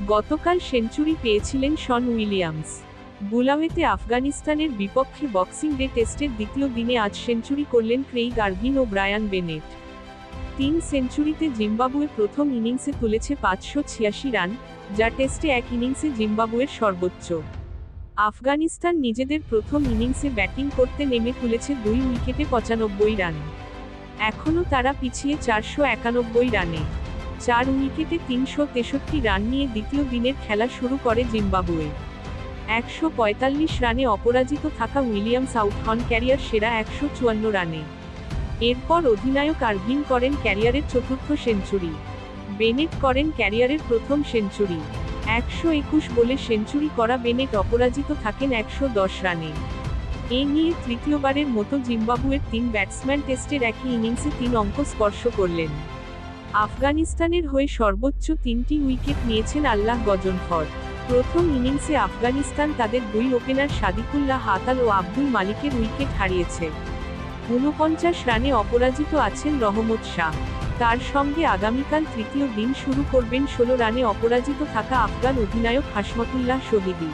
গতকাল সেঞ্চুরি পেয়েছিলেন Sean Williams. বুলাওয়েতে আফগানিস্তানের বিপক্ষে বক্সিং ডে টেস্টের দ্বিতীয় দিনে আজ সেঞ্চুরি করলেন ক্রেইগ আরভিন ও ব্রায়ান বেনেট। 3 সেঞ্চুরিতে জিম্বাবুয়ে প্রথম ইনিংসে তুলেছে 586 রান, যা টেস্টে এক ইনিংসে জিম্বাবুয়ের সর্বোচ্চ। আফগানিস্তান নিজেদের প্রথম ইনিংসে ব্যাটিং করতে নেমে তুলেছে 2 উইকেটে 95 রান। এখনও তারা পিছিয়ে 491 রানে। 4 উইকেটে 363 রান নিয়ে দ্বিতীয় দিনের খেলা শুরু করে জিম্বাবুয়ে। 145 রানে অপরাজিত থাকা উইলিয়ামস আউট হন ক্যারিয়ার সেরা 154 রানে। এরপর অধিনায়ক আরভিন করেন ক্যারিয়ারের চতুর্থ সেঞ্চুরি। বেনেট করেন ক্যারিয়ারের প্রথম সেঞ্চুরি। 121 বলে সেঞ্চুরি করা বেনেট অপরাজিত থাকেন 110 রানে। এ নিয়ে তৃতীয়বারের মতো জিম্বাবুয়ের 3 ব্যাটসম্যান টেস্টের একই ইনিংসে 3 অঙ্ক স্পর্শ করলেন। আফগানিস্তানের হয়ে সর্বোচ্চ 3টি উইকেট নিয়েছেন আল্লাহ গজনফর। প্রথম ইনিংসে আফগানিস্তান তাদের 2 ওপেনার সাদিকুল্লাহ হাতাল ও আব্দুল মালিকের উইকেট হারিয়েছে। 49 রানে অপরাজিত আছেন রহমত শাহ। তার সঙ্গে আগামীকাল তৃতীয় দিন শুরু করবেন 16 রানে অপরাজিত থাকা আফগান অধিনায়ক হাশমতুল্লাহ শহীদি।